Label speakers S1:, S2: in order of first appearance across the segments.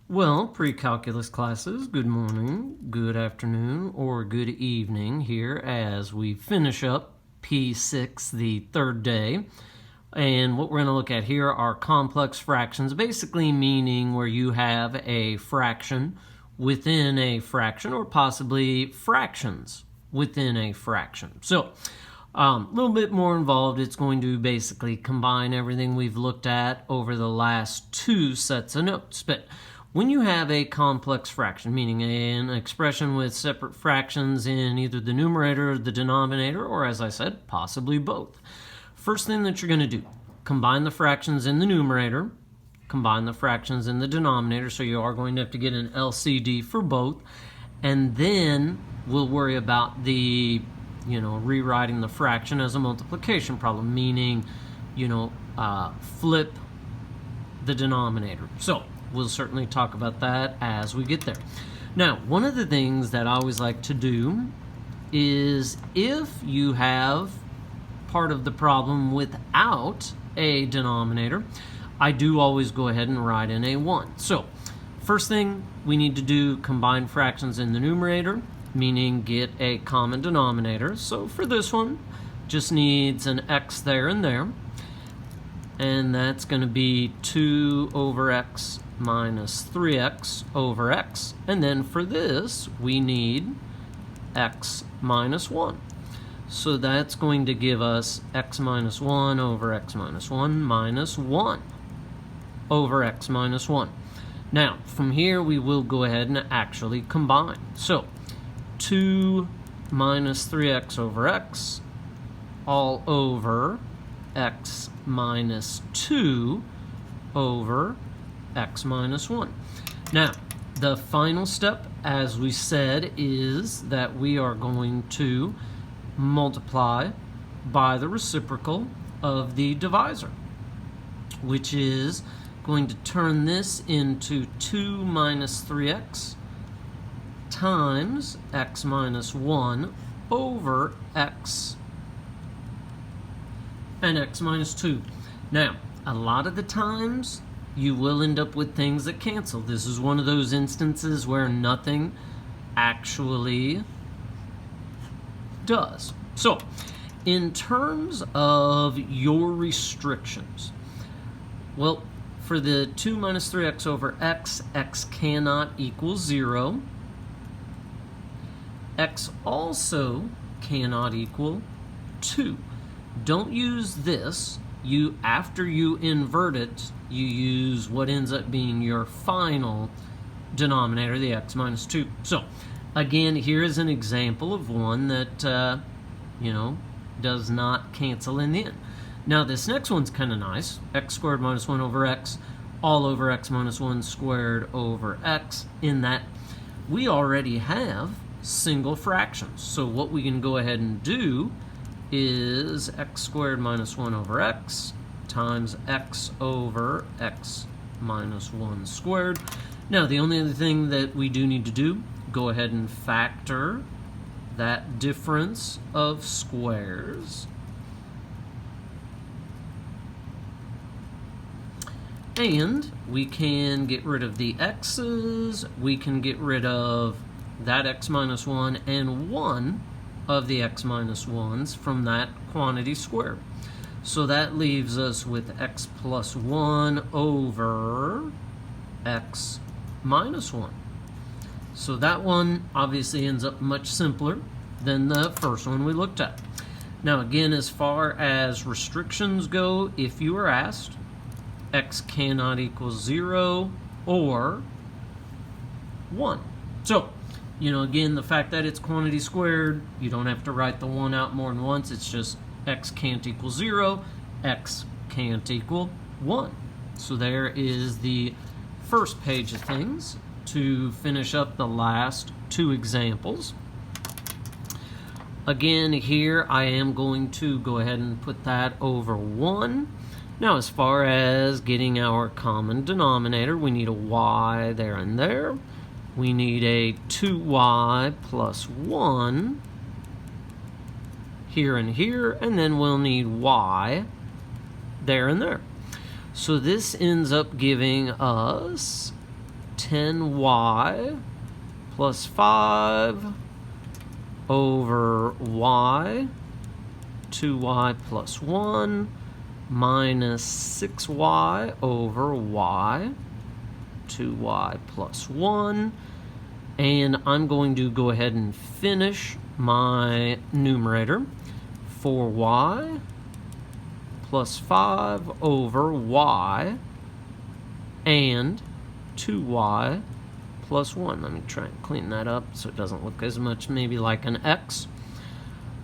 S1: Well, pre-calculus classes, good morning, good afternoon, or good evening here as we finish up P6, the third day. And what we're going to look at here are complex fractions, basically meaning where you have a fraction within a fraction or possibly fractions within a fraction. So, a little bit more involved. It's going to basically combine everything we've looked at over the last two sets of notes. But when you have a complex fraction, meaning an expression with separate fractions in either the numerator or the denominator, or as I said, possibly both, first thing that you're going to do, combine the fractions in the numerator, combine the fractions in the denominator, so you are going to have to get an LCD for both, and then we'll worry about the, rewriting the fraction as a multiplication problem, meaning, flip the denominator. So we'll certainly talk about that as we get there. Now, one of the things that I always like to do is if you have part of the problem without a denominator, I do always go ahead and write in a 1. So, first thing we need to do, combine fractions in the numerator, meaning get a common denominator. So for this one, just needs an x there and there. And that's going to be 2 over x minus 3x over x. And then for this, we need x minus 1. So that's going to give us x minus 1 over x minus 1 minus 1 over x minus 1. Now, from here, we will go ahead and actually combine. So 2 minus 3x over x all over x minus 2 over x minus 1. Now, the final step, as we said, is that we are going to multiply by the reciprocal of the divisor, which is going to turn this into 2 minus 3x times x minus 1 over x and x minus 2. Now, a lot of the times you will end up with things that cancel. This is one of those instances where nothing actually does. So, in terms of your restrictions, well, for the 2 minus 3x over x, x cannot equal 0. X also cannot equal 2. Don't use this. After you invert it, you use what ends up being your final denominator, the x minus 2. So, again, here is an example of one that, does not cancel in the end. Now, this next one's kind of nice. X squared minus 1 over x, all over x minus 1 squared over x, in that we already have single fractions. So what we can go ahead and do is x squared minus 1 over x times x over x minus 1 squared. Now, the only other thing that we do need to do, go ahead and factor that difference of squares. And we can get rid of the x's, we can get rid of that x minus 1 and 1 of the x minus 1's from that quantity squared. So that leaves us with x plus 1 over x minus 1. So that one obviously ends up much simpler than the first one we looked at. Now again, as far as restrictions go, if you are asked, x cannot equal 0 or 1. So, again, the fact that it's quantity squared, you don't have to write the 1 out more than once. It's just x can't equal 0, x can't equal 1. So there is the first page of things to finish up the last two examples. Again, here I am going to go ahead and put that over 1. Now, as far as getting our common denominator, we need a y there and there. We need a 2y plus 1 here and here, and then we'll need y there and there. So this ends up giving us 10y plus 5 over y, 2y plus 1, minus 6y over y, 2y plus 1, and I'm going to go ahead and finish my numerator. 4y plus 5 over y and 2y plus 1. Let me try and clean that up so it doesn't look as much maybe like an x.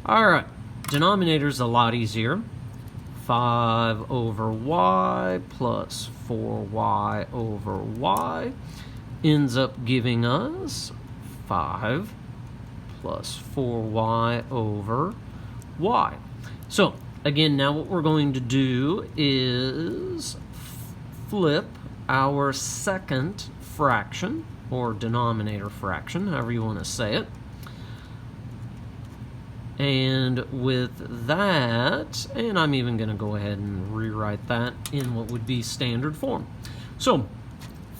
S1: Alright, denominator's a lot easier. 5 over y plus 4y over y ends up giving us 5 plus 4y over y. So, again, now what we're going to do is flip our second fraction, or denominator fraction, however you want to say it. And with that, and I'm even going to go ahead and rewrite that in what would be standard form. So,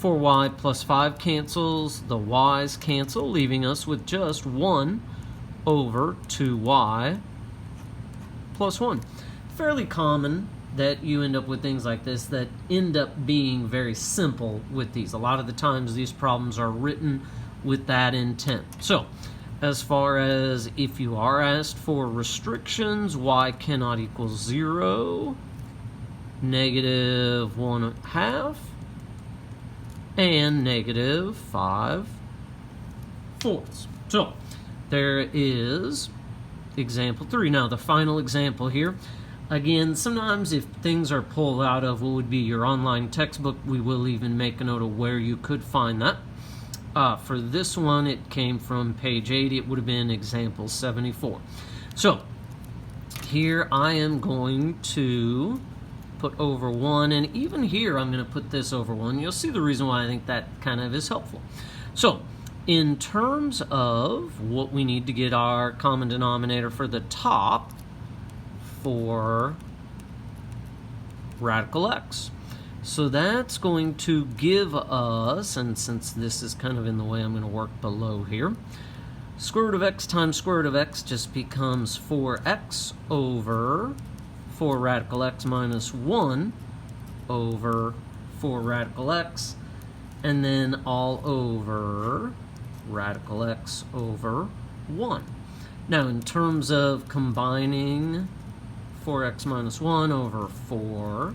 S1: 4y plus 5 cancels, the y's cancel, leaving us with just 1 over 2y plus 1. Fairly common that you end up with things like this that end up being very simple with these. A lot of the times these problems are written with that intent. So, as far as if you are asked for restrictions, y cannot equal 0, negative 1/2, and negative 5/4. So, there is example 3. Now, the final example here. Again, sometimes if things are pulled out of what would be your online textbook, we will even make a note of where you could find that. For this one, it came from page 80. It would have been example 74. So, here I am going to put over 1, and even here I'm going to put this over 1. You'll see the reason why I think that kind of is helpful. So, in terms of what we need to get our common denominator for the top for radical x. So that's going to give us, and since this is kind of in the way, I'm going to work below here. Square root of x times square root of x just becomes 4x over 4 radical x minus 1 over 4 radical x, and then all over radical x over 1. Now, in terms of combining 4x minus 1 over 4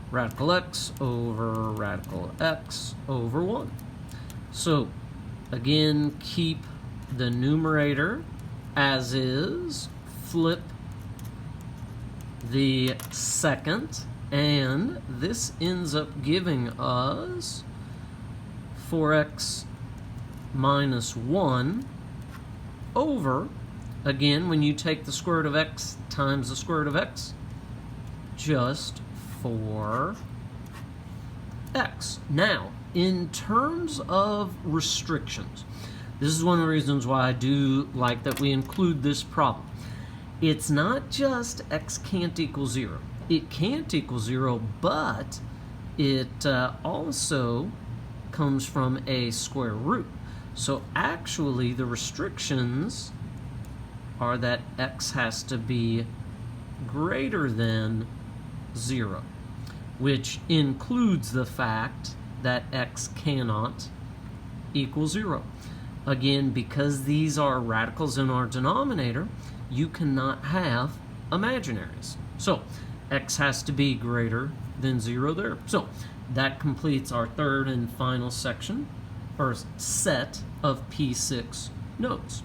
S1: radical x over radical x over 1. So, again, keep the numerator as is, flip the second, and this ends up giving us 4x minus 1 over, again, when you take the square root of x times the square root of x, just 4x. Now, in terms of restrictions, this is one of the reasons why I do like that we include this problem. It's not just x can't equal 0. It can't equal 0, but it also comes from a square root. So actually, the restrictions are that x has to be greater than 0, which includes the fact that x cannot equal 0. Again, because these are radicals in our denominator, you cannot have imaginaries. So, x has to be greater than 0 there. So, that completes our third and final section, or set of P6 notes.